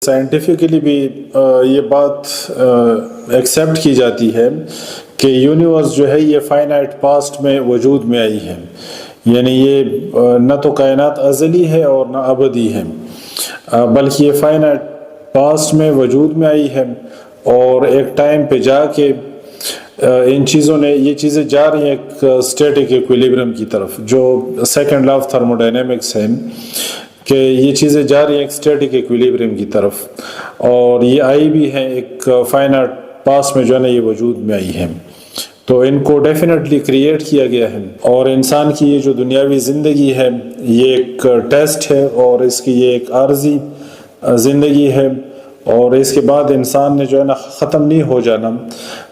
Scientifically بھی یہ بات ایکسیپٹ کی جاتی ہے کہ یونیورس جو ہے یہ فائنائٹ پاسٹ میں وجود میں آئی ہے، یعنی یہ نہ تو کائنات ازلی ہے اور نہ ابدی ہے، بلکہ یہ فائنائٹ پاسٹ میں وجود میں آئی ہے، اور ایک ٹائم پہ جا کے ان چیزوں نے یہ چیزیں جا رہی ہیں ایک اسٹیٹک ایکویلیبرم کی طرف، جو سیکنڈ لا آف تھرموڈائنامکس ہے کہ یہ چیزیں جا رہی ہیں ایک اسٹیٹک ایکویلیبرم کی طرف، اور یہ آئی بھی ہیں ایک فائنائٹ پاس میں جو ہے نا یہ وجود میں آئی ہے۔ تو ان کو ڈیفینیٹلی کریٹ کیا گیا ہے، اور انسان کی یہ جو دنیاوی زندگی ہے یہ ایک ٹیسٹ ہے، اور اس کی یہ ایک عارضی زندگی ہے، اور اس کے بعد انسان نے جو ہے نا ختم نہیں ہو جانا،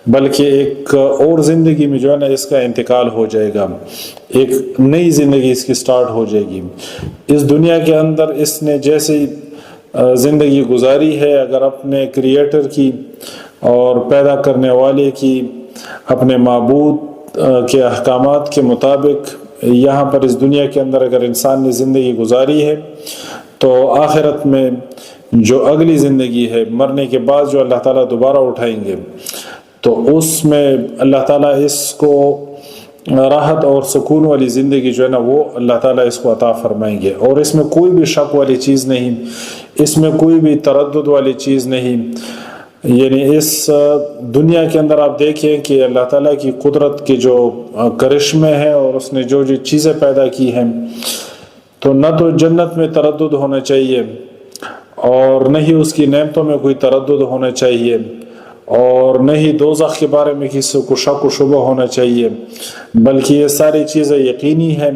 بلکہ ایک اور زندگی میں جو ہے نا اس کا انتقال ہو جائے گا، ایک نئی زندگی اس کی سٹارٹ ہو جائے گی۔ اس دنیا کے اندر اس نے جیسی زندگی گزاری ہے، اگر اپنے کریٹر کی اور پیدا کرنے والے کی، اپنے معبود کے احکامات کے مطابق یہاں پر اس دنیا کے اندر اگر انسان نے زندگی گزاری ہے، تو آخرت میں جو اگلی زندگی ہے مرنے کے بعد جو اللہ تعالیٰ دوبارہ اٹھائیں گے، تو اس میں اللہ تعالیٰ اس کو راحت اور سکون والی زندگی جو ہے نا وہ اللہ تعالیٰ اس کو عطا فرمائیں گے، اور اس میں کوئی بھی شک والی چیز نہیں، اس میں کوئی بھی تردد والی چیز نہیں۔ یعنی اس دنیا کے اندر آپ دیکھیں کہ اللہ تعالیٰ کی قدرت کے جو کرشمے ہیں اور اس نے جو چیزیں پیدا کی ہیں، تو نہ تو جنت میں تردد ہونا چاہیے، اور نہ ہی اس کی نعمتوں میں کوئی تردد ہونا چاہیے، اور نہ ہی دوزخ کے بارے میں کسی کو شک و شبہ ہونا چاہیے، بلکہ یہ ساری چیزیں یقینی ہیں،